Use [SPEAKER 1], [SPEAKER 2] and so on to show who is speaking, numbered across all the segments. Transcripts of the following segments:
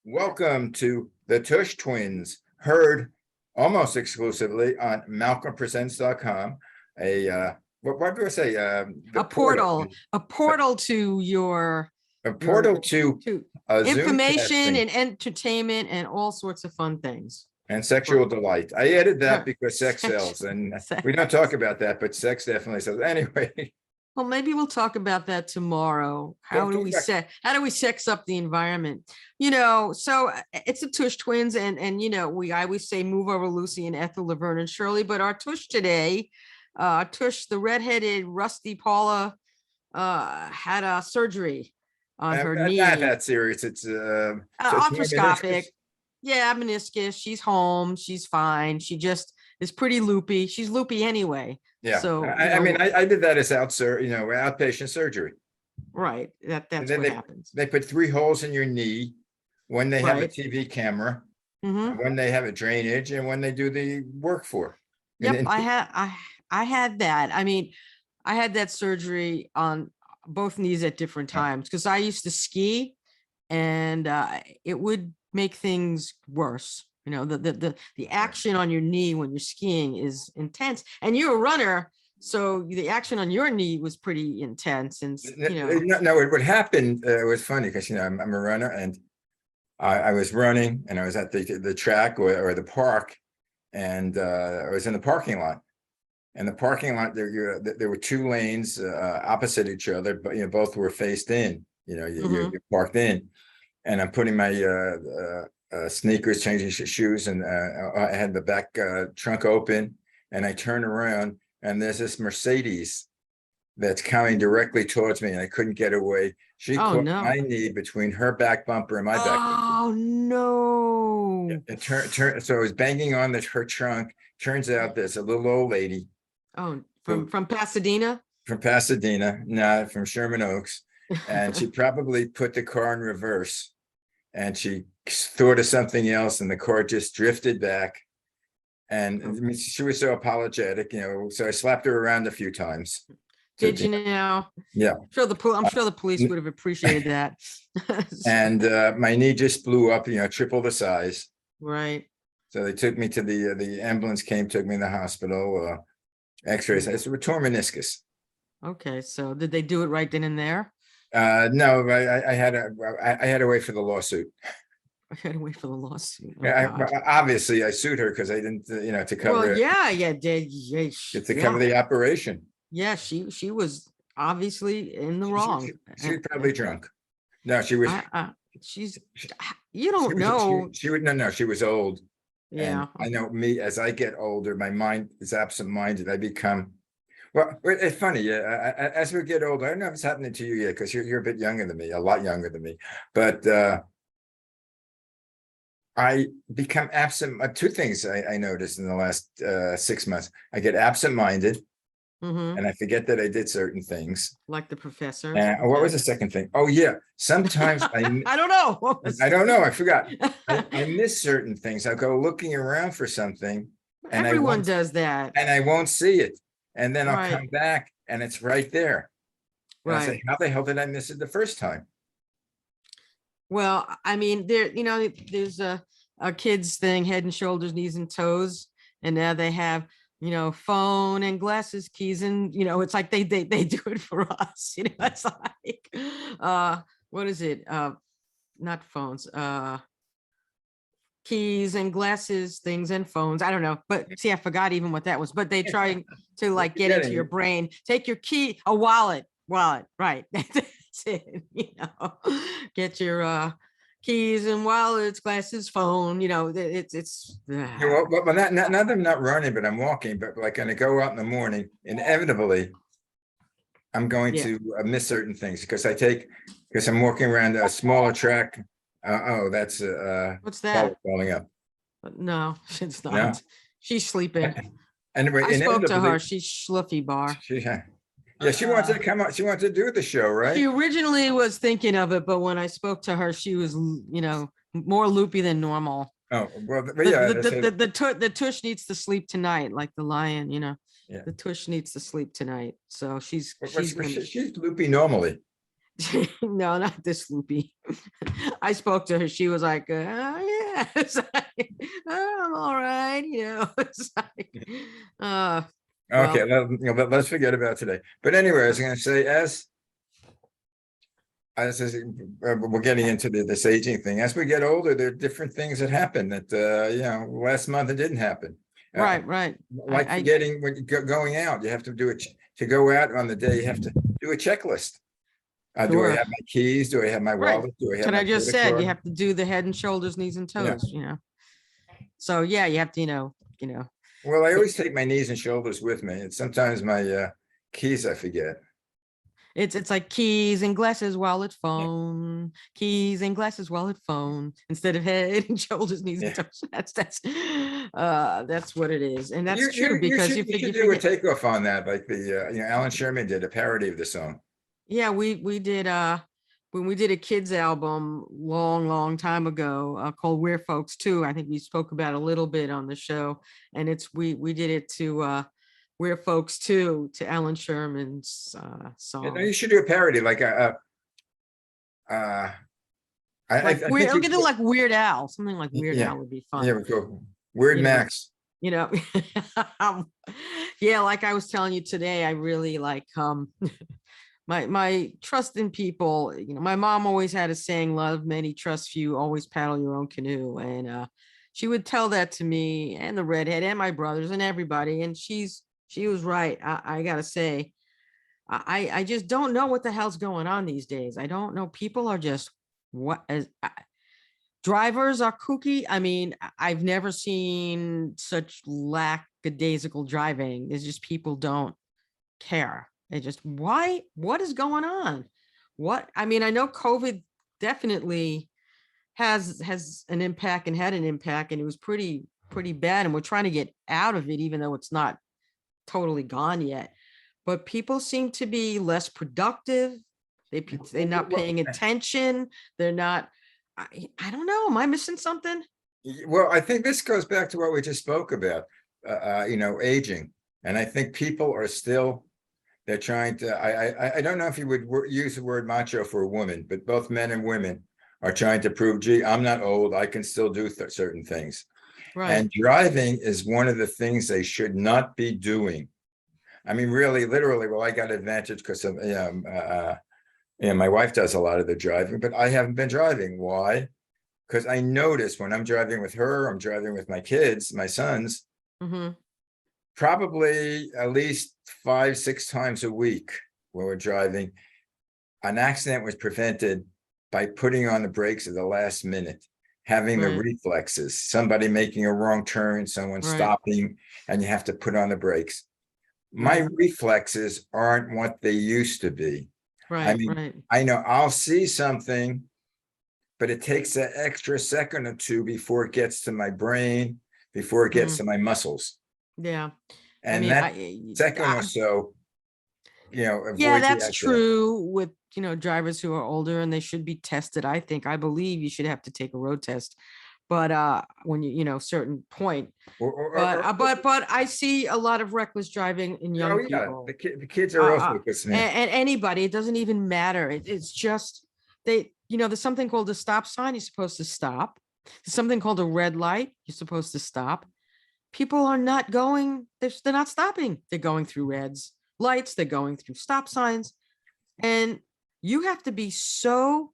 [SPEAKER 1] Welcome to the Tush Twins, heard almost exclusively on malcolmpresents.com. What do I say?
[SPEAKER 2] A portal to your
[SPEAKER 1] a portal to Zoom
[SPEAKER 2] information
[SPEAKER 1] casting
[SPEAKER 2] and entertainment and all sorts of fun things.
[SPEAKER 1] and sexual delight. I added that
[SPEAKER 2] Yeah.
[SPEAKER 1] because sex sells, and we
[SPEAKER 2] Sex.
[SPEAKER 1] don't talk about that, but sex definitely sells. Anyway,
[SPEAKER 2] Well, maybe we'll talk about that tomorrow. How do we sex up the environment? So it's the Tush twins, and I always say move over Lucy and Ethel, Laverne and Shirley, but our Tush today, Tush, the redheaded Rusty Paula, had a surgery on her knee.
[SPEAKER 1] not that serious. It's
[SPEAKER 2] Arthroscopic. Yeah, meniscus. She's home. She's fine. She just is pretty loopy. She's loopy anyway.
[SPEAKER 1] Yeah.
[SPEAKER 2] So
[SPEAKER 1] I did that as outpatient surgery.
[SPEAKER 2] Right. That's what happens.
[SPEAKER 1] They put 3 holes in your knee when they have a
[SPEAKER 2] Right.
[SPEAKER 1] TV camera,
[SPEAKER 2] Mhm.
[SPEAKER 1] when they have a drainage, and when they do the work for. And
[SPEAKER 2] Yep,
[SPEAKER 1] then-
[SPEAKER 2] I had that. I mean, I had that surgery on both knees at different times because I used to ski, and it would make things worse. The action on your knee when you're skiing is intense, and you're a runner, so the action on your knee was pretty intense. And
[SPEAKER 1] No, what happened was funny because I'm a runner, and I was running, and I was at the track or the park, and I was in the parking lot. And the parking lot, there were 2 lanes opposite each other, but both were faced in. You're parked in, and I'm putting my sneakers, changing shoes, and I had the back trunk open, and I turn around, and there's this Mercedes that's coming directly towards me, and I couldn't get away. She caught my knee between her back bumper and my back bumper.
[SPEAKER 2] Oh no!
[SPEAKER 1] So I was banging on her trunk. Turns out there's a little old lady.
[SPEAKER 2] Oh, from Pasadena?
[SPEAKER 1] From Pasadena, not from Sherman Oaks, and she probably put the car in reverse, and she thought of something else, and the car just drifted back. And she was so apologetic, so I slapped her around a few times.
[SPEAKER 2] Did you know?
[SPEAKER 1] Yeah.
[SPEAKER 2] I'm sure the police would have appreciated that.
[SPEAKER 1] And my knee just blew up, triple the size.
[SPEAKER 2] Right.
[SPEAKER 1] So they took me to the ambulance took me in the hospital, x-rays. It's a torn meniscus.
[SPEAKER 2] Okay. So did they do it right then and there?
[SPEAKER 1] No, I had to wait for the lawsuit.
[SPEAKER 2] I had to wait for the lawsuit.
[SPEAKER 1] Obviously, I sued her because I didn't, to cover.
[SPEAKER 2] Well, yeah,
[SPEAKER 1] to cover the operation.
[SPEAKER 2] Yeah, she was obviously in the wrong.
[SPEAKER 1] She was probably drunk. No, she was.
[SPEAKER 2] You don't know.
[SPEAKER 1] She would no. She was old.
[SPEAKER 2] Yeah,
[SPEAKER 1] and I know me. As I get older, my mind is absent-minded. I become. Well, it's funny. As we get older, I don't know if it's happening to you yet because you're a bit younger than me, a lot younger than me, but. I become absent. 2 things I noticed in the last 6 months. I get absent-minded, and I forget that I did certain things.
[SPEAKER 2] Like the professor.
[SPEAKER 1] What was the second thing? Oh yeah, sometimes
[SPEAKER 2] I don't know.
[SPEAKER 1] I don't know. I forgot. I miss certain things. I go looking around for something, and
[SPEAKER 2] everyone does that,
[SPEAKER 1] and I won't see it, and then I'll come back, and it's right there. And I say, how the hell did I miss it the first time?
[SPEAKER 2] Well, I mean, there's a kids thing, head and shoulders, knees and toes, and now they have, phone and glasses, keys, and it's like they do it for us. It's like, what is it? Not phones, keys and glasses, things and phones. I don't know, but see, I forgot even what that was. But they try to like get into your brain. Take your key, a wallet, right? Get your keys and wallets, glasses, phone. It's.
[SPEAKER 1] Well, not that I'm not running, but I'm walking. But like when I go out in the morning, inevitably, I'm going to miss certain things because I'm walking around a smaller track. That's
[SPEAKER 2] what's that?
[SPEAKER 1] Falling up.
[SPEAKER 2] No, it's not.
[SPEAKER 1] No?
[SPEAKER 2] She's sleeping.
[SPEAKER 1] Anyway,
[SPEAKER 2] I spoke to her. She's schluffy bar.
[SPEAKER 1] She wanted to come out. She wanted to do the show, right?
[SPEAKER 2] She originally was thinking of it, but when I spoke to her, she was, more loopy than normal.
[SPEAKER 1] Oh, well, yeah.
[SPEAKER 2] The Tush needs to sleep tonight, like the lion,
[SPEAKER 1] Yeah.
[SPEAKER 2] The Tush needs to sleep tonight. So she's
[SPEAKER 1] loopy normally.
[SPEAKER 2] No, not this loopy. I spoke to her. She was like, yeah, it's like, "Oh, I'm all right. It's like, uh,
[SPEAKER 1] Okay,
[SPEAKER 2] well,
[SPEAKER 1] let's forget about today. But anyway, I was going to say, as we're getting into this aging thing, as we get older, there are different things that happen that last month it didn't happen. Uh,
[SPEAKER 2] right, right.
[SPEAKER 1] like forgetting when you going out, you have to do it to go out on the day. You have to do a checklist. Do I
[SPEAKER 2] Sure.
[SPEAKER 1] have my keys? Do I have my
[SPEAKER 2] Right.
[SPEAKER 1] wallet? Do I have
[SPEAKER 2] What
[SPEAKER 1] my
[SPEAKER 2] I just
[SPEAKER 1] credit
[SPEAKER 2] said, you
[SPEAKER 1] card?
[SPEAKER 2] have to do the head and shoulders, knees and
[SPEAKER 1] Yeah.
[SPEAKER 2] toes. So yeah, you have to,
[SPEAKER 1] Well, I
[SPEAKER 2] but
[SPEAKER 1] always take my knees and shoulders with me, and sometimes my keys I forget.
[SPEAKER 2] it's like keys and glasses, wallet,
[SPEAKER 1] Yeah.
[SPEAKER 2] phone, keys and glasses, wallet, phone, instead of head and shoulders, knees and
[SPEAKER 1] Yeah.
[SPEAKER 2] toes. That's what it is. And that's
[SPEAKER 1] You
[SPEAKER 2] true
[SPEAKER 1] you you
[SPEAKER 2] because
[SPEAKER 1] should
[SPEAKER 2] you
[SPEAKER 1] you should
[SPEAKER 2] you
[SPEAKER 1] do a
[SPEAKER 2] forget.
[SPEAKER 1] takeoff on that, like the Alan Sherman did a parody of the song.
[SPEAKER 2] Yeah, we did when we did a kids album long time ago called We're Folks Too. I think we spoke about a little bit on the show, and it's we did it to We're Folks Too to Alan Sherman's
[SPEAKER 1] You know,
[SPEAKER 2] song.
[SPEAKER 1] you should do a parody, like uh, I
[SPEAKER 2] Like we're
[SPEAKER 1] think you
[SPEAKER 2] gonna do like Weird Al, something like Weird
[SPEAKER 1] yeah
[SPEAKER 2] Al would be
[SPEAKER 1] yeah
[SPEAKER 2] fun.
[SPEAKER 1] we go Weird
[SPEAKER 2] You know,
[SPEAKER 1] Max.
[SPEAKER 2] you know. Yeah, like I was telling you today, I really like my trust in people. My mom always had a saying, love many, trust few, always paddle your own canoe. And she would tell that to me and the redhead and my brothers and everybody. And she was right. I gotta say, I just don't know what the hell's going on these days. I don't know. People are just what as drivers are kooky. I mean, I've never seen such lackadaisical driving. It's just people don't care. They just, why? What is going on? What? I mean, I know COVID definitely has an impact and had an impact, and it was pretty bad. And we're trying to get out of it, even though it's not totally gone yet. But people seem to be less productive. They're not paying attention. They're not. I don't know. Am I missing something?
[SPEAKER 1] Well, I think this goes back to what we just spoke about, aging, and I think people are still they're trying to. I don't know if you would use the word macho for a woman, but both men and women are trying to prove, gee, I'm not old. I can still do certain things.
[SPEAKER 2] Right.
[SPEAKER 1] And driving is one of the things they should not be doing. I mean, really, literally. Well, I got advantage because of my wife does a lot of the driving, but I haven't been driving. Why? Because I notice when I'm driving with her, I'm driving with my kids, my sons,
[SPEAKER 2] Mm-hmm.
[SPEAKER 1] probably at least 5, 6 times a week when we're driving. An accident was prevented by putting on the brakes at the last minute, having the
[SPEAKER 2] Right.
[SPEAKER 1] reflexes, somebody making a wrong turn, someone
[SPEAKER 2] Right.
[SPEAKER 1] stopping, and you have to put on the brakes. My
[SPEAKER 2] Right.
[SPEAKER 1] reflexes aren't what they used to be. I
[SPEAKER 2] Right.
[SPEAKER 1] mean,
[SPEAKER 2] Right.
[SPEAKER 1] I know I'll see something, but it takes an extra second or two before it gets to my brain, before it gets
[SPEAKER 2] Mm,
[SPEAKER 1] to my muscles.
[SPEAKER 2] yeah. I
[SPEAKER 1] And
[SPEAKER 2] mean,
[SPEAKER 1] that second or so,
[SPEAKER 2] yeah,
[SPEAKER 1] avoid the
[SPEAKER 2] that's
[SPEAKER 1] accident.
[SPEAKER 2] true with, drivers who are older and they should be tested. I believe you should have to take a road test, but when certain point,
[SPEAKER 1] Or, or,
[SPEAKER 2] but
[SPEAKER 1] or,
[SPEAKER 2] but I see a lot of reckless driving in
[SPEAKER 1] oh
[SPEAKER 2] young
[SPEAKER 1] yeah,
[SPEAKER 2] people.
[SPEAKER 1] the kids are also because
[SPEAKER 2] And anybody, it doesn't even matter. It's just there's something called a stop sign. You're supposed to stop. There's something called a red light. You're supposed to stop. People are not going, they're not stopping. They're going through reds, lights, they're going through stop signs. And you have to be so,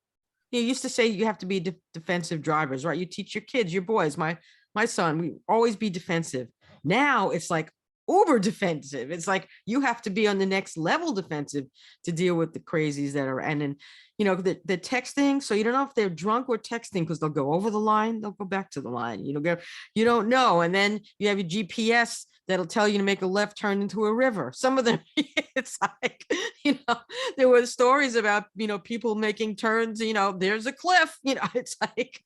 [SPEAKER 2] you used to say you have to be defensive drivers, right? You teach your kids, your boys, my son, we always be defensive. Now it's like uber defensive. It's like you have to be on the next level defensive to deal with the crazies that are, and then the texting. So you don't know if they're drunk or texting because they'll go over the line, they'll go back to the line. You don't know. And then you have your GPS that'll tell you to make a left turn into a river. Some of them, it's like, there were stories about, people making turns, there's a cliff, it's like,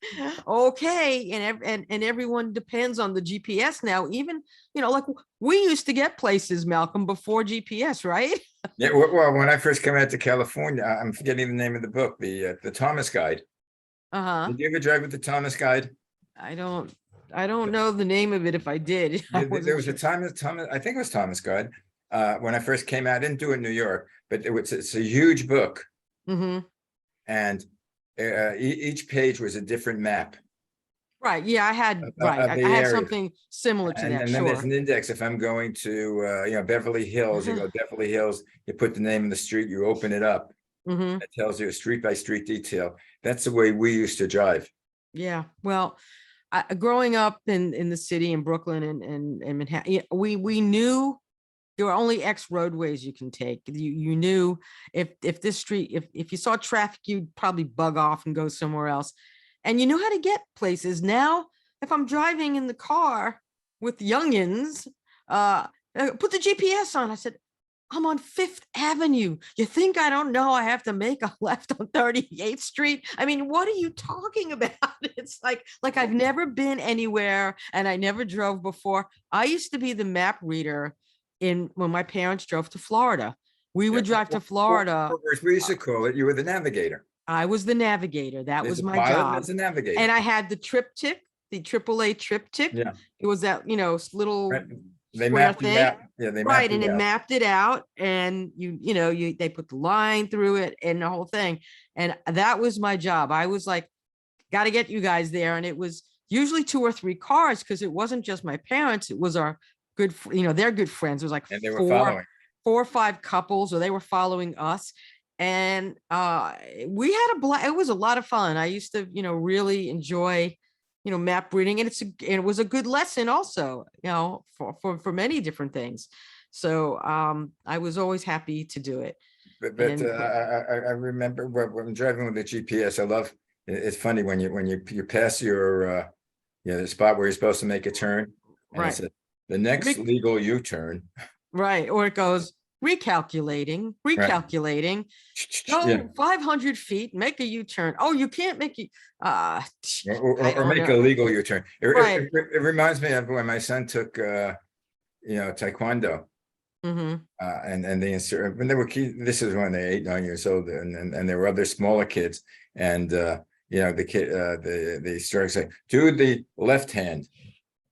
[SPEAKER 2] okay. And everyone depends on the GPS now, even, like we used to get places, Malcolm, before GPS, right?
[SPEAKER 1] yeah. Well, when I first came out to California, I'm forgetting the name of the book, the Thomas Guide.
[SPEAKER 2] Uh-huh.
[SPEAKER 1] Did you ever drive with the Thomas Guide?
[SPEAKER 2] I don't, I don't know the name of it. If I did, I
[SPEAKER 1] There
[SPEAKER 2] wasn't
[SPEAKER 1] was a
[SPEAKER 2] sure.
[SPEAKER 1] Thomas, I think it was Thomas Guide. When I first came out, I didn't do it in New York, but it's a huge book.
[SPEAKER 2] Hmm.
[SPEAKER 1] and each page was a different map
[SPEAKER 2] Right. Yeah, I had, right.
[SPEAKER 1] of
[SPEAKER 2] I
[SPEAKER 1] the
[SPEAKER 2] had
[SPEAKER 1] area.
[SPEAKER 2] something similar to that.
[SPEAKER 1] And then there's
[SPEAKER 2] Sure.
[SPEAKER 1] an index. If I'm going to, Beverly Hills, you go Beverly Hills, you put the name of the street, you open it up.
[SPEAKER 2] Hmm.
[SPEAKER 1] It tells you a street by street detail. That's the way we used to drive.
[SPEAKER 2] Yeah. Well, growing up in the city in Brooklyn and Manhattan, yeah, we knew there were only X roadways you can take. You knew if this street, if you saw traffic, you'd probably bug off and go somewhere else. And you knew how to get places. Now, if I'm driving in the car with youngins, put the GPS on. I said, I'm on Fifth Avenue. You think I don't know I have to make a left on 38th Street? I mean, what are you talking about? It's like I've never been anywhere and I never drove before. I used to be the map reader in when my parents drove to Florida. We
[SPEAKER 1] Yeah.
[SPEAKER 2] would drive to Florida.
[SPEAKER 1] Or as we used to call it, you were the navigator.
[SPEAKER 2] I was the navigator. That
[SPEAKER 1] There's
[SPEAKER 2] was
[SPEAKER 1] a
[SPEAKER 2] my
[SPEAKER 1] pilot and
[SPEAKER 2] job.
[SPEAKER 1] there's a
[SPEAKER 2] And
[SPEAKER 1] navigator.
[SPEAKER 2] I had the triptych, the AAA triptych.
[SPEAKER 1] Yeah.
[SPEAKER 2] It was that, little
[SPEAKER 1] Right. They
[SPEAKER 2] square
[SPEAKER 1] mapped you
[SPEAKER 2] thing.
[SPEAKER 1] out. Yeah, they
[SPEAKER 2] Right.
[SPEAKER 1] mapped
[SPEAKER 2] And
[SPEAKER 1] it
[SPEAKER 2] it
[SPEAKER 1] out.
[SPEAKER 2] mapped it out. And they put the line through it and the whole thing. And that was my job. I was like, got to get you guys there. And it was usually 2 or 3 cars because it wasn't just my parents. It was our their good friends. It was like
[SPEAKER 1] And they were
[SPEAKER 2] four,
[SPEAKER 1] following.
[SPEAKER 2] 4 or 5 couples, or they were following us. And we had a blast. It was a lot of fun. I used to, really enjoy, map reading, and it was a good lesson also, for many different things. So I was always happy to do it.
[SPEAKER 1] But
[SPEAKER 2] And
[SPEAKER 1] I remember when I'm driving with the GPS. I love. It's funny when you pass your the spot where you're supposed to make a turn, and it
[SPEAKER 2] right,
[SPEAKER 1] says the next
[SPEAKER 2] Re-
[SPEAKER 1] legal U-turn.
[SPEAKER 2] right, or it goes recalculating,
[SPEAKER 1] Right.
[SPEAKER 2] recalculating.
[SPEAKER 1] Yeah.
[SPEAKER 2] Go 500 feet, make a U-turn. Oh, you can't make it. I
[SPEAKER 1] Or
[SPEAKER 2] don't
[SPEAKER 1] make a
[SPEAKER 2] know.
[SPEAKER 1] legal U-turn.
[SPEAKER 2] Right.
[SPEAKER 1] It reminds me of when my son took taekwondo.
[SPEAKER 2] Hmm.
[SPEAKER 1] And they insert when they were this is when they're 8, 9 years old, and there were other smaller kids, and the kid the instructor say, do the left hand,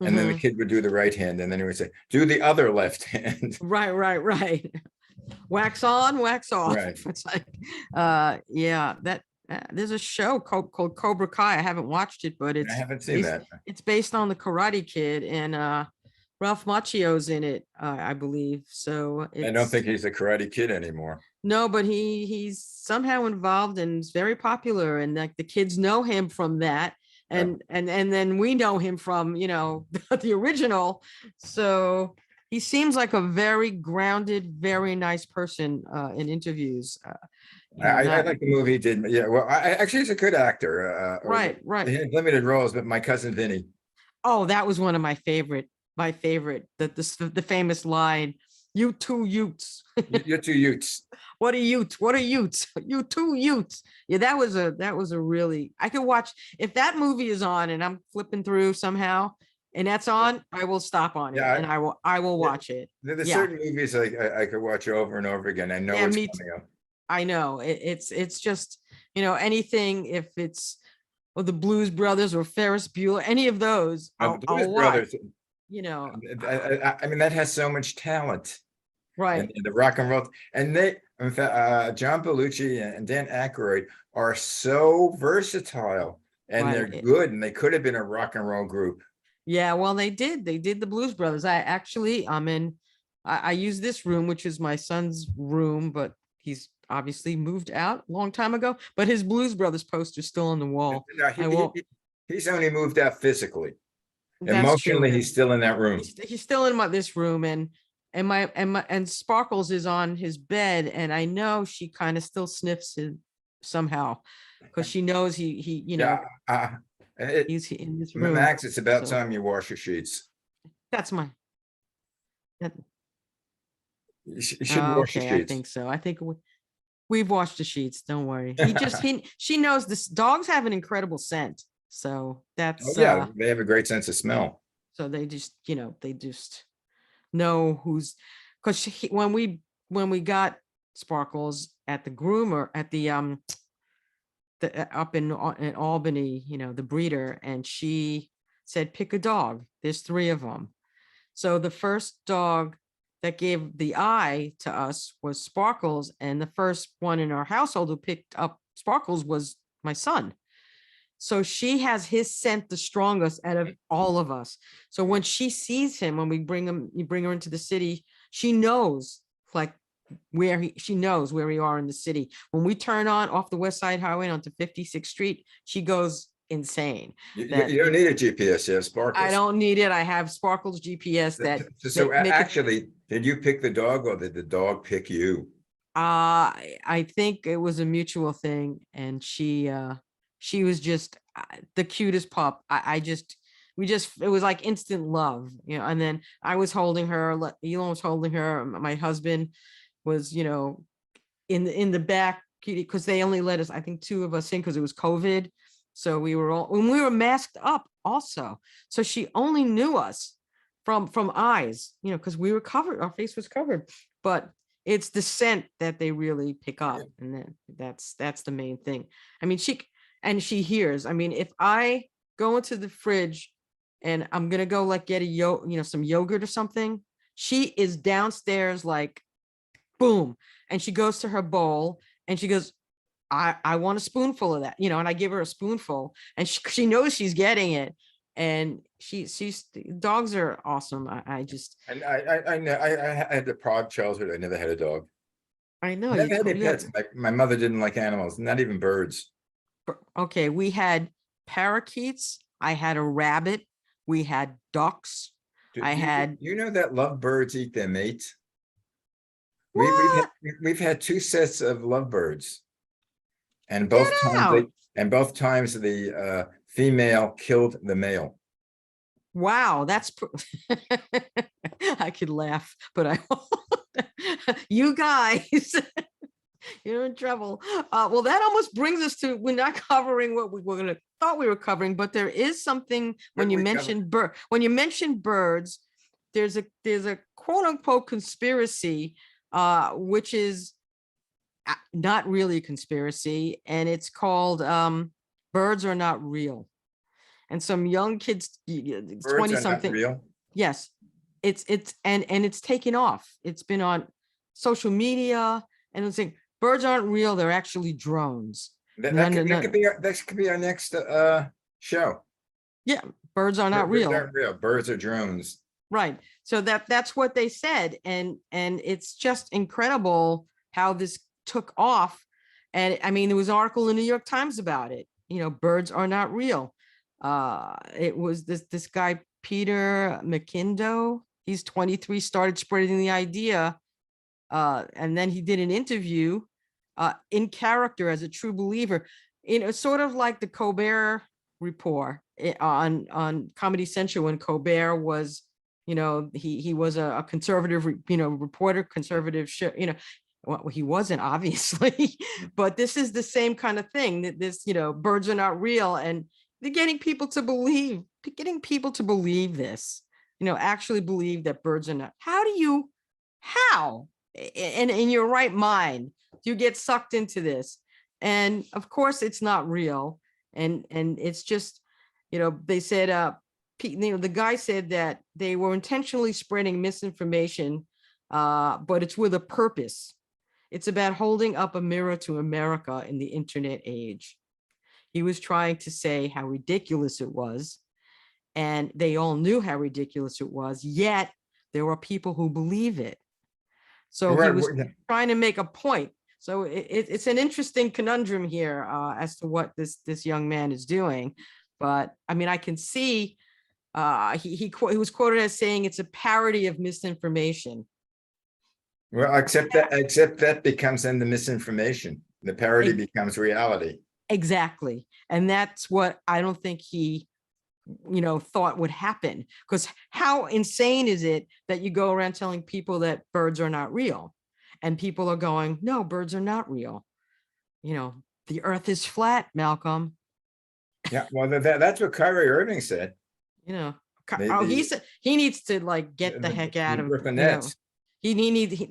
[SPEAKER 1] and then the
[SPEAKER 2] Hmm.
[SPEAKER 1] kid would do the right hand, and then he would say, do the other left hand.
[SPEAKER 2] Right, right, right. Wax on, wax off.
[SPEAKER 1] Right.
[SPEAKER 2] It's like, yeah, that there's a show called Cobra Kai. I haven't watched it, but
[SPEAKER 1] I haven't seen that.
[SPEAKER 2] it's based on the Karate Kid, and Ralph Macchio's in it, I believe. So
[SPEAKER 1] I don't
[SPEAKER 2] it's
[SPEAKER 1] think he's a Karate Kid anymore.
[SPEAKER 2] no, but he's somehow involved and is very popular, and like the kids know him from that. And then we know him from the original. So he seems like a very grounded, very nice person in interviews.
[SPEAKER 1] I
[SPEAKER 2] Not
[SPEAKER 1] like the movie he did. Yeah, well, actually he's a good actor.
[SPEAKER 2] right,
[SPEAKER 1] He
[SPEAKER 2] right.
[SPEAKER 1] had limited roles, but my cousin Vinny.
[SPEAKER 2] Oh, that was one of my favorite, the famous line, "You two Utes."
[SPEAKER 1] You're two Utes.
[SPEAKER 2] What are Utes? What are Utes? You two Utes. Yeah, that was a really, I could watch if that movie is on and I'm flipping through somehow and that's on, I will stop on it
[SPEAKER 1] Yeah,
[SPEAKER 2] and I will
[SPEAKER 1] yeah.
[SPEAKER 2] watch it.
[SPEAKER 1] There's
[SPEAKER 2] Yeah.
[SPEAKER 1] certain movies I could watch over and over again. I know
[SPEAKER 2] Yeah,
[SPEAKER 1] it's
[SPEAKER 2] me
[SPEAKER 1] coming up.
[SPEAKER 2] I know it's just, anything, if it's the Blues Brothers or Ferris Bueller, any of those,
[SPEAKER 1] Now, the
[SPEAKER 2] I'll
[SPEAKER 1] Blues
[SPEAKER 2] watch,
[SPEAKER 1] Brothers,
[SPEAKER 2] you know.
[SPEAKER 1] I mean, that has so much talent, and,
[SPEAKER 2] Right,
[SPEAKER 1] and the rock and roll, and in fact, John Belushi and Dan Aykroyd are so versatile, and they're
[SPEAKER 2] right.
[SPEAKER 1] good, and they could have been a rock and roll group.
[SPEAKER 2] Yeah, well, they did the Blues Brothers. I use this room, which is my son's room, but he's obviously moved out a long time ago, but his Blues Brothers poster's still on the wall.
[SPEAKER 1] No,
[SPEAKER 2] I won't,
[SPEAKER 1] he's only moved out physically.
[SPEAKER 2] that's
[SPEAKER 1] Emotionally,
[SPEAKER 2] true.
[SPEAKER 1] he's still in that room.
[SPEAKER 2] He's still in this room, and Sparkles is on his bed, and I know she kind of still sniffs him somehow because she knows he
[SPEAKER 1] Yeah,
[SPEAKER 2] he's in this room.
[SPEAKER 1] Max, it's about
[SPEAKER 2] So
[SPEAKER 1] time you wash your sheets.
[SPEAKER 2] that's my that,
[SPEAKER 1] You should wash your
[SPEAKER 2] okay, I
[SPEAKER 1] sheets.
[SPEAKER 2] think so. I think we've washed the sheets. Don't worry. She knows this. Dogs have an incredible scent. So
[SPEAKER 1] Oh
[SPEAKER 2] that's
[SPEAKER 1] yeah, they have a great sense of smell.
[SPEAKER 2] so they just know who's, because when we got Sparkles at the groomer at up in Albany, the breeder, and she said, pick a dog. There's 3 of them. So the first dog that gave the eye to us was Sparkles. And the first one in our household who picked up Sparkles was my son. So she has his scent the strongest out of all of us. So when she sees him, when you bring her into the city, she knows like she knows where we are in the city. When we turn on off the West Side Highway onto 56th Street, she goes insane.
[SPEAKER 1] You don't need a GPS, you have
[SPEAKER 2] I
[SPEAKER 1] Sparkles.
[SPEAKER 2] don't need it. I have Sparkles GPS that
[SPEAKER 1] So
[SPEAKER 2] make it.
[SPEAKER 1] actually, did you pick the dog or did the dog pick you?
[SPEAKER 2] I think it was a mutual thing, and she was just the cutest pup. It was like instant love, you know. And then I was holding her, Elon was holding her. My husband was, you know, in the back because they only let us, I think, two of us in because it was COVID. So we were all, when we were masked up also. So she only knew us from eyes, you know, because we were covered, our face was covered. But it's the scent that they really pick up, and then that's the main thing. I mean, she hears. I mean, if I go into the fridge and I'm gonna go like get some yogurt or something, she is downstairs like boom, and she goes to her bowl and she goes, I want a spoonful of that, you know, and I give her a spoonful, and she knows she's getting it. And dogs are awesome.
[SPEAKER 1] And I had the Prague childhood. I never had a dog.
[SPEAKER 2] I know
[SPEAKER 1] Never had any
[SPEAKER 2] yeah.
[SPEAKER 1] pets. My mother didn't like animals, not even birds.
[SPEAKER 2] Okay, we had parakeets. I had a rabbit. We had ducks.
[SPEAKER 1] You know that lovebirds eat their mates?
[SPEAKER 2] What?
[SPEAKER 1] We've had two sets of lovebirds, and
[SPEAKER 2] Get out.
[SPEAKER 1] both times the female killed the male.
[SPEAKER 2] Wow, I could laugh, but I you guys, you're in trouble. Well, that almost brings us to, we're not covering what we were gonna thought we were covering, but there is something when you mentioned birds, there's a quote unquote conspiracy, which is not really a conspiracy, and it's called birds are not real. And some young kids,
[SPEAKER 1] Birds
[SPEAKER 2] 20
[SPEAKER 1] are not
[SPEAKER 2] something.
[SPEAKER 1] real.
[SPEAKER 2] Yes, it's it's taken off. It's been on social media, and it's like birds aren't real. They're actually drones.
[SPEAKER 1] That could be our next show.
[SPEAKER 2] Yeah, birds are not
[SPEAKER 1] Birds
[SPEAKER 2] real.
[SPEAKER 1] aren't real. Birds are drones.
[SPEAKER 2] Right. So that's what they said, and it's just incredible how this took off. And I mean, there was an article in the New York Times about it. You know, birds are not real. It was this guy Peter McKindo. He's 23, started spreading the idea, and then he did an interview in character as a true believer. You know, sort of like the Colbert Report on Comedy Central, when Colbert was, you know, he was a conservative, you know, reporter, conservative show, you know. Well, he wasn't, obviously, but this is the same kind of thing, that this, you know, birds are not real, and they're getting people to believe this, you know, actually believe that birds are not. How in your right mind do you get sucked into this? And of course it's not real. And it's just, you know, they said, you know, the guy said that they were intentionally spreading misinformation, but it's with a purpose. It's about holding up a mirror to America in the internet age. He was trying to say how ridiculous it was, and they all knew how ridiculous it was, yet there were people who believe it. So he was trying to make a point. So it's an interesting conundrum here as to what this young man is doing. But I mean, I can see he was quoted as saying it's a parody of misinformation.
[SPEAKER 1] Well, except that becomes then the misinformation. The parody becomes reality.
[SPEAKER 2] Exactly. And that's what I don't think he, you know, thought would happen. Because how insane is it that you go around telling people that birds are not real, and people are going, no, birds are not real. You know, the earth is flat, Malcolm.
[SPEAKER 1] Yeah, well, that's what Kyrie Irving said.
[SPEAKER 2] You know, he said he needs to like get the heck out of,
[SPEAKER 1] Brooklyn
[SPEAKER 2] you know,
[SPEAKER 1] Nets.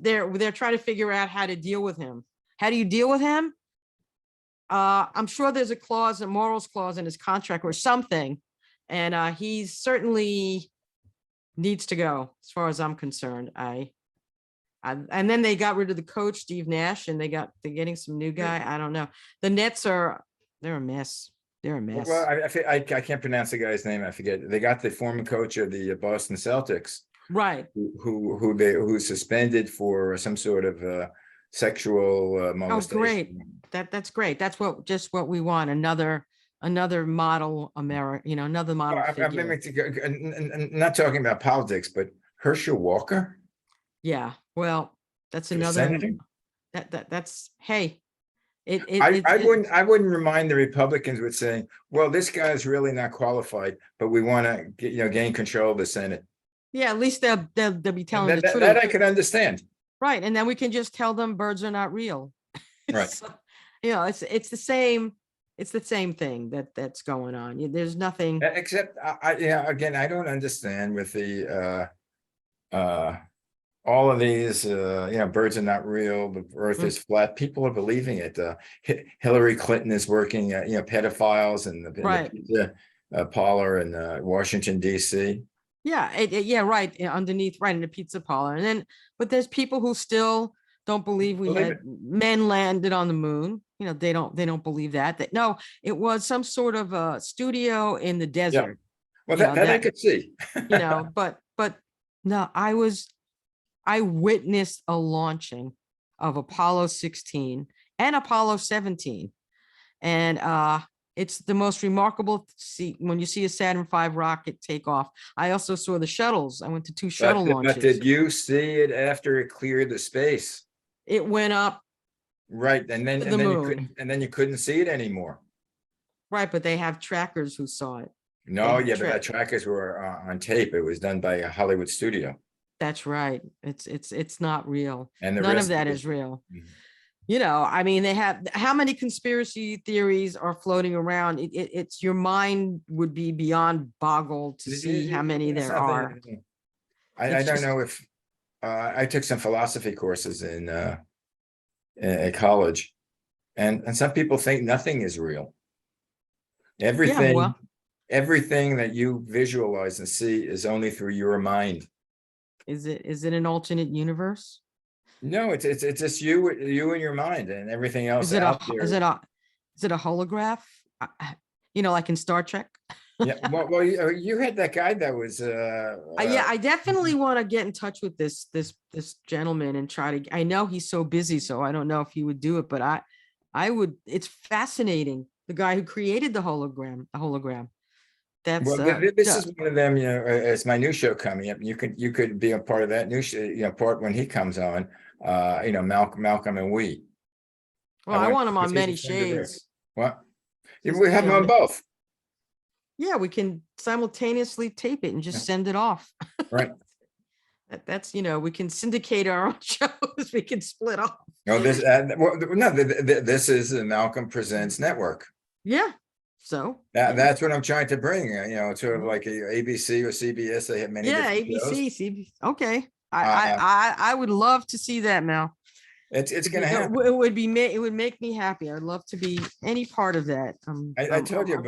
[SPEAKER 2] They're trying to figure out how to deal with him. How do you deal with him? I'm sure there's a clause, a morals clause in his contract or something. And he certainly needs to go, as far as I'm concerned. And then they got rid of the coach, Steve Nash, and they're getting some new guy. I don't know. The Nets they're a mess. They're a mess.
[SPEAKER 1] Well, I can't pronounce the guy's name. I forget. They got the former coach of the Boston Celtics,
[SPEAKER 2] Right.
[SPEAKER 1] who suspended for some sort of sexual
[SPEAKER 2] Oh,
[SPEAKER 1] molestation.
[SPEAKER 2] great. That's great. That's just what we want. Another model another model
[SPEAKER 1] I'm
[SPEAKER 2] figure.
[SPEAKER 1] not talking about politics, but Herschel Walker,
[SPEAKER 2] Yeah. Well, that's
[SPEAKER 1] the
[SPEAKER 2] another
[SPEAKER 1] senator.
[SPEAKER 2] that's hey.
[SPEAKER 1] I wouldn't remind the Republicans with saying, well, this guy's really not qualified, but we want to gain control of the Senate.
[SPEAKER 2] Yeah, at least they'll be
[SPEAKER 1] And
[SPEAKER 2] telling the truth.
[SPEAKER 1] that I could understand.
[SPEAKER 2] Right. And then we can just tell them birds are not real.
[SPEAKER 1] Right.
[SPEAKER 2] So, it's the same thing that's going on. There's nothing.
[SPEAKER 1] Except again, I don't understand with the all of these birds are not real, the earth is flat. People are believing it. Hillary Clinton is working pedophiles in the
[SPEAKER 2] Right.
[SPEAKER 1] pizza parlor in Washington, DC.
[SPEAKER 2] Yeah, yeah, right. Underneath, right in the pizza parlor. And then, but there's people who still don't believe men landed on the moon. They don't believe that. No, it was some sort of a studio in the desert.
[SPEAKER 1] Well, that I could see.
[SPEAKER 2] But no, I witnessed a launching of Apollo 16 and Apollo 17. And it's the most remarkable to see when you see a Saturn V rocket take off. I also saw the shuttles. I went to 2 shuttle launches.
[SPEAKER 1] But did you see it after it cleared the space?
[SPEAKER 2] It went up.
[SPEAKER 1] Right. And then you couldn't see it anymore.
[SPEAKER 2] Right. But they have trackers who saw it.
[SPEAKER 1] No, but that trackers were on tape. It was done by a Hollywood studio.
[SPEAKER 2] That's right. It's not real.
[SPEAKER 1] And
[SPEAKER 2] none of that is real. I mean, they have how many conspiracy theories are floating around. It's your mind would be beyond boggled to see how many there are.
[SPEAKER 1] I don't know if I took some philosophy courses in college, and some people think nothing is real. Everything that you visualize and see is only through your mind.
[SPEAKER 2] Is it an alternate universe?
[SPEAKER 1] No, it's just you and your mind, and everything else out there.
[SPEAKER 2] Is it a holograph? Like in Star Trek?
[SPEAKER 1] Yeah. Well, you had that guy that was.
[SPEAKER 2] Yeah, I definitely want to get in touch with this gentleman and try to. I know he's so busy, so I don't know if he would do it, but I would. It's fascinating. The guy who created the hologram. That's
[SPEAKER 1] this is one of them. It's my new show coming up. You could be a part of that new show, part when he comes on. Malcolm and we.
[SPEAKER 2] Well, I want him on Many Shades.
[SPEAKER 1] What? We have them on both.
[SPEAKER 2] Yeah, we can simultaneously tape it and just send it off.
[SPEAKER 1] Right.
[SPEAKER 2] That's we can syndicate our own shows. We can split off.
[SPEAKER 1] No, this is the Malcolm Presents Network.
[SPEAKER 2] Yeah. So
[SPEAKER 1] that's what I'm trying to bring. Sort of like a ABC or CBS. They have many.
[SPEAKER 2] Yeah, ABC, CBS. Okay. I would love to see that, Mel.
[SPEAKER 1] It's gonna happen.
[SPEAKER 2] It would make me happy. I'd love to be any part of that.
[SPEAKER 1] I told you,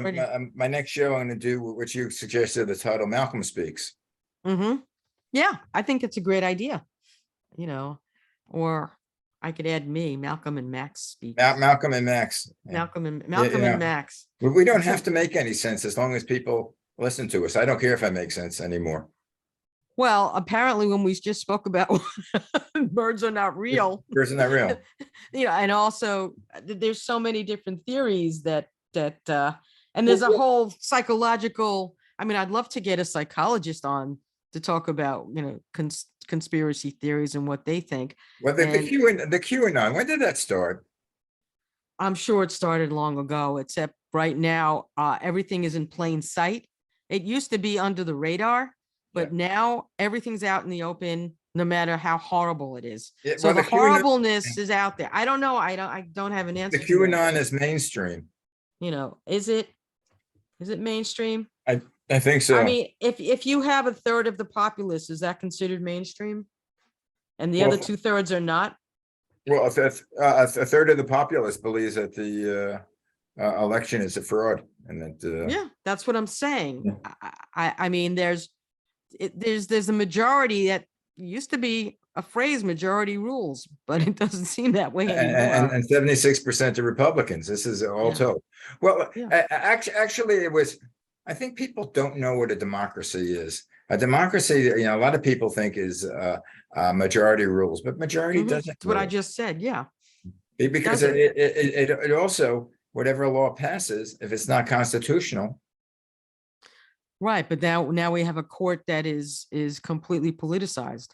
[SPEAKER 1] my next show I'm going to do what you suggested. The title Malcolm Speaks.
[SPEAKER 2] Mm-hmm. Yeah, I think it's a great idea. Or I could add me, Malcolm and Max speak.
[SPEAKER 1] Malcolm and Max.
[SPEAKER 2] Malcolm and Max.
[SPEAKER 1] We don't have to make any sense as long as people listen to us. I don't care if I make sense anymore.
[SPEAKER 2] Well, apparently when we just spoke about birds are not real.
[SPEAKER 1] Birds are not real.
[SPEAKER 2] And also there's so many different theories that and there's a whole psychological, I'd love to get a psychologist on to talk about, conspiracy theories and what they think.
[SPEAKER 1] Well, the QAnon, when did that start?
[SPEAKER 2] I'm sure it started long ago, except right now, everything is in plain sight. It used to be under the radar. But now everything's out in the open, no matter how horrible it is. So the horribleness is out there. I don't know. I don't have an answer.
[SPEAKER 1] The QAnon is mainstream.
[SPEAKER 2] Is it mainstream?
[SPEAKER 1] I think so.
[SPEAKER 2] If you have a third of the populace, is that considered mainstream? And the other 2/3 are not?
[SPEAKER 1] Well, a third of the populace believes that the election is a fraud, and that.
[SPEAKER 2] That's what I'm saying. Yeah. There's a majority that used to be a phrase, majority rules, but it doesn't seem that way
[SPEAKER 1] And,
[SPEAKER 2] anymore.
[SPEAKER 1] 76% of Republicans. This is all
[SPEAKER 2] Yeah.
[SPEAKER 1] told. Well,
[SPEAKER 2] Yeah.
[SPEAKER 1] actually, it was. I think people don't know what a democracy is. A democracy, a lot of people think is majority rules, but majority
[SPEAKER 2] Mhm.
[SPEAKER 1] doesn't
[SPEAKER 2] That's what I
[SPEAKER 1] rule.
[SPEAKER 2] just said. Yeah.
[SPEAKER 1] Because
[SPEAKER 2] Doesn't.
[SPEAKER 1] it also, whatever law passes, if it's not constitutional.
[SPEAKER 2] Right. But now we have a court that is completely politicized.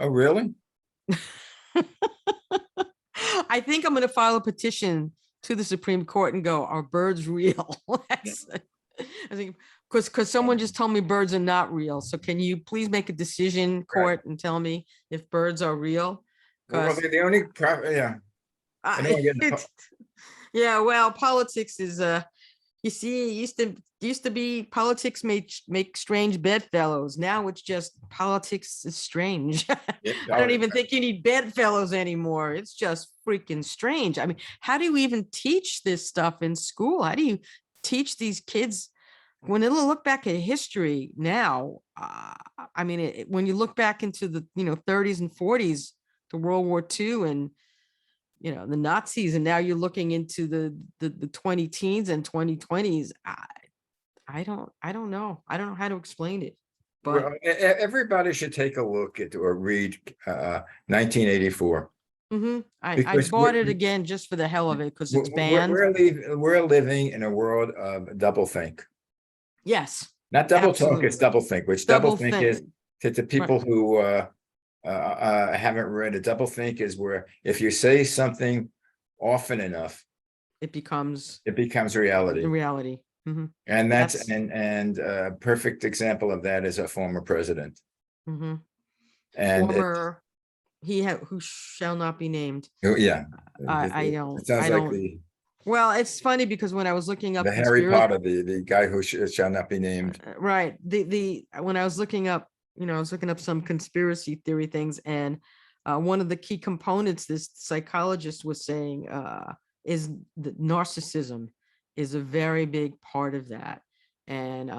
[SPEAKER 1] Oh, really?
[SPEAKER 2] I think I'm going to file a petition to the Supreme Court and go, are birds real? I think because someone just told me birds are not real. So can you please make a decision, court, and tell me if birds are real?
[SPEAKER 1] Well,
[SPEAKER 2] Because
[SPEAKER 1] the only, yeah, I don't want to get into.
[SPEAKER 2] yeah, well, politics is you see, it used to be politics make strange bedfellows. Now it's just politics is strange.
[SPEAKER 1] Yeah,
[SPEAKER 2] I don't even think you need bedfellows anymore. It's just freaking strange. I mean, how do you even teach this stuff in school? How do you teach these kids when they look back at history now? I mean, when you look back into the 30s and 40s, to World War II and the Nazis, and now you're looking into the 20 teens and 2020s. I don't know. I don't know how to explain it. But
[SPEAKER 1] Well, everybody should take a look at or read 1984.
[SPEAKER 2] I bought it again just for the hell of it because it's banned.
[SPEAKER 1] We're living in a world of doublethink.
[SPEAKER 2] Yes,
[SPEAKER 1] Not double talk,
[SPEAKER 2] absolutely.
[SPEAKER 1] it's doublethink, which
[SPEAKER 2] Double
[SPEAKER 1] doublethink is
[SPEAKER 2] think.
[SPEAKER 1] to people who haven't read it. Doublethink is where if you say something often enough,
[SPEAKER 2] It becomes
[SPEAKER 1] reality.
[SPEAKER 2] the reality.
[SPEAKER 1] And
[SPEAKER 2] That's-
[SPEAKER 1] and a perfect example of that is a former president.
[SPEAKER 2] And
[SPEAKER 1] And
[SPEAKER 2] who shall not be named.
[SPEAKER 1] yeah,
[SPEAKER 2] I
[SPEAKER 1] it sounds like
[SPEAKER 2] don't. Well, it's funny because when I was looking up
[SPEAKER 1] the Harry Potter, the guy who shall not be named.
[SPEAKER 2] right. The when I was looking up, I was looking up some conspiracy theory things, and one of the key components this psychologist was saying is that narcissism is a very big part of that, and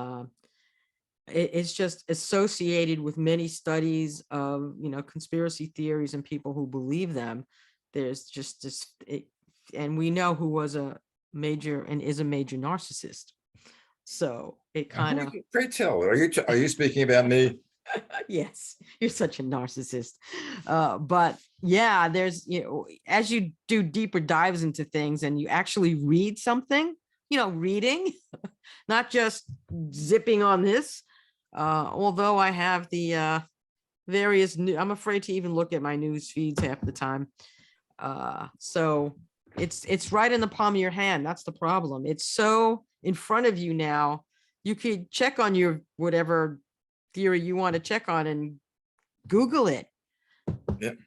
[SPEAKER 2] it's just associated with many studies of conspiracy theories and people who believe them. There's just this, and we know who was a major and is a major narcissist. So it kind of
[SPEAKER 1] Pray tell, are you speaking about me?
[SPEAKER 2] yes, you're such a narcissist. But yeah, there's as you do deeper dives into things and you actually read something, reading, not just zipping on this. Although I have the various new, I'm afraid to even look at my news feeds half the time. So it's right in the palm of your hand. That's the problem. It's so in front of you now. You could check on your whatever theory you want to check on and Google it.
[SPEAKER 1] Yep.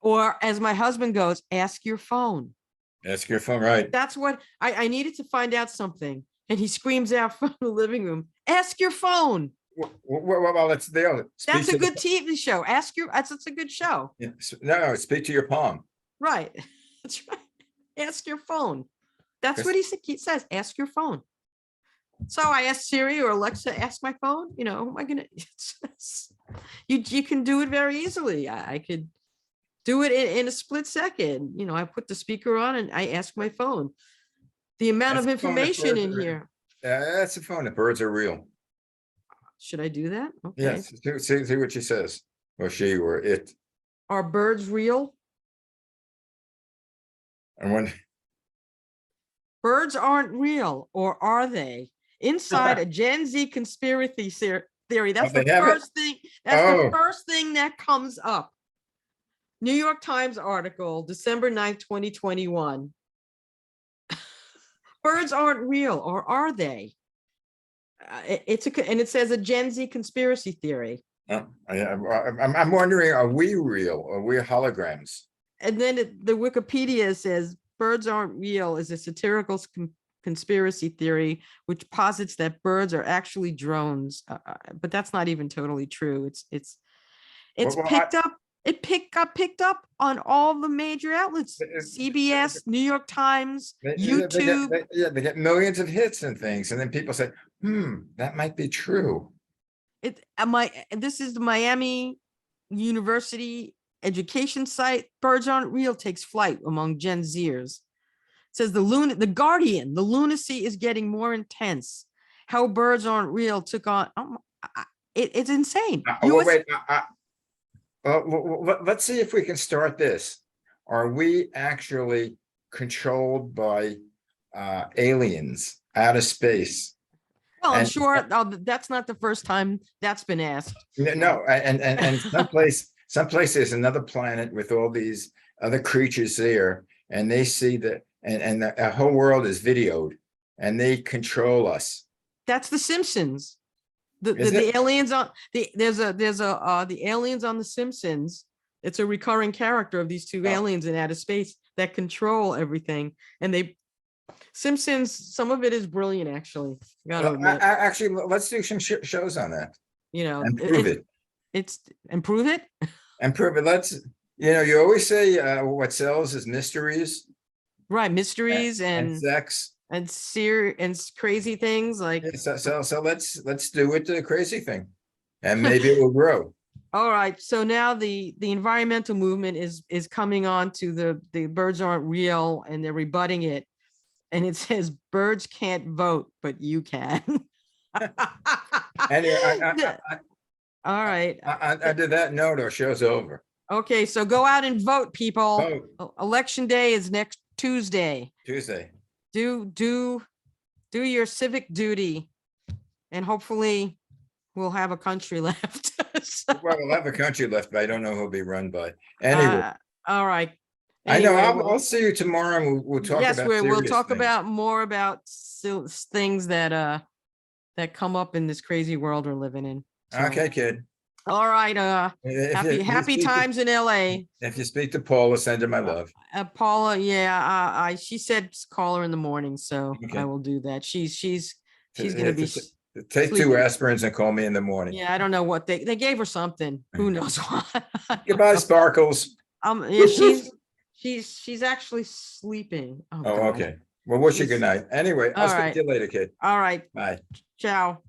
[SPEAKER 2] Or as my husband goes, ask your phone.
[SPEAKER 1] Ask your phone, right?
[SPEAKER 2] That's what I needed to find out something. And he screams out from the living room, ask your phone.
[SPEAKER 1] Well, that's
[SPEAKER 2] That's a good TV show. That's a good show.
[SPEAKER 1] Yeah. No, speak to your palm.
[SPEAKER 2] Right. That's right. Ask your phone. That's what he says. Ask your phone. So I asked Siri or Alexa, ask my phone. Am I gonna? You can do it very easily. I could do it in a split second. I put the speaker on and I ask my phone. The amount of information in here.
[SPEAKER 1] That's the phone. The birds are real.
[SPEAKER 2] Should I do that? Okay.
[SPEAKER 1] Yes. See what she says, or she, or it.
[SPEAKER 2] Are birds real?
[SPEAKER 1] And when
[SPEAKER 2] birds aren't real, or are they? Inside a Gen Z conspiracy theory. That's the first thing. That's the first thing that comes up. New York Times article, December 9th, 2021. Birds aren't real, or are they? And it says a Gen Z conspiracy theory.
[SPEAKER 1] I'm wondering, are we real? Are we holograms?
[SPEAKER 2] And then the Wikipedia says birds aren't real is a satirical conspiracy theory which posits that birds are actually drones, but that's not even totally true. It's picked up. It got picked up on all the major outlets: CBS, New York Times, YouTube.
[SPEAKER 1] They get millions of hits and things, and then people say, that might be true.
[SPEAKER 2] This is the Miami university education site, Birds Aren't Real takes flight among Gen Zers. It says the Guardian, the lunacy is getting more intense. How birds aren't real took on, it's insane.
[SPEAKER 1] Well, wait, let's see if we can start this. Are we actually controlled by aliens out of space?
[SPEAKER 2] Well, I'm
[SPEAKER 1] And-
[SPEAKER 2] sure that's not the first time that's been asked.
[SPEAKER 1] No, and someplace there's another planet with all these other creatures there, and they see that, and the whole world is videoed, and they control us.
[SPEAKER 2] That's the Simpsons.
[SPEAKER 1] Is
[SPEAKER 2] The
[SPEAKER 1] it?
[SPEAKER 2] aliens on the aliens on the Simpsons. It's a recurring character of these two
[SPEAKER 1] Oh.
[SPEAKER 2] aliens in outer space that control everything. And Simpsons, some of it is brilliant, actually. Gotta admit,
[SPEAKER 1] Actually, let's do some shows on that
[SPEAKER 2] you know,
[SPEAKER 1] and prove it.
[SPEAKER 2] It's improve it.
[SPEAKER 1] And prove it. You always say what sells is mysteries
[SPEAKER 2] Right, mysteries
[SPEAKER 1] and
[SPEAKER 2] and
[SPEAKER 1] sex.
[SPEAKER 2] crazy things like.
[SPEAKER 1] So let's do it, the crazy thing, and maybe it will grow.
[SPEAKER 2] All right, so now the environmental movement is coming on to the birds aren't real, and they're rebutting it, and it says birds can't vote, but you can.
[SPEAKER 1] Anyway,
[SPEAKER 2] All right,
[SPEAKER 1] under that note, our show's over.
[SPEAKER 2] okay, so go out and vote, people.
[SPEAKER 1] Oh,
[SPEAKER 2] Election day is next Tuesday.
[SPEAKER 1] Tuesday.
[SPEAKER 2] Do your civic duty, and hopefully we'll have a country left. So,
[SPEAKER 1] Well, we'll have a country left, but I don't know who'll be run by. Anyway,
[SPEAKER 2] all right.
[SPEAKER 1] I know.
[SPEAKER 2] Anyway,
[SPEAKER 1] I'll see you tomorrow, and we'll talk
[SPEAKER 2] yes,
[SPEAKER 1] about.
[SPEAKER 2] we'll talk
[SPEAKER 1] things.
[SPEAKER 2] about more about things that come up in this crazy world we're living in. So,
[SPEAKER 1] Okay, kid.
[SPEAKER 2] all right.
[SPEAKER 1] If you
[SPEAKER 2] Happy
[SPEAKER 1] speak to-
[SPEAKER 2] times in LA.
[SPEAKER 1] If you speak to Paula, send her my love.
[SPEAKER 2] Paula, yeah, she said call her in the morning, so
[SPEAKER 1] Okay.
[SPEAKER 2] I will do that. She's gonna be.
[SPEAKER 1] Take
[SPEAKER 2] sleeping.
[SPEAKER 1] 2 aspirins and call me in the morning.
[SPEAKER 2] Yeah, I don't know what they gave her something. Who knows what?
[SPEAKER 1] Goodbye, Sparkles.
[SPEAKER 2] Yeah, she's actually sleeping.
[SPEAKER 1] Oh,
[SPEAKER 2] God.
[SPEAKER 1] okay. Well, wish you
[SPEAKER 2] She's-
[SPEAKER 1] good night. Anyway, I'll
[SPEAKER 2] All
[SPEAKER 1] speak
[SPEAKER 2] right.
[SPEAKER 1] to you later, kid.
[SPEAKER 2] All right.
[SPEAKER 1] Bye.
[SPEAKER 2] Ciao.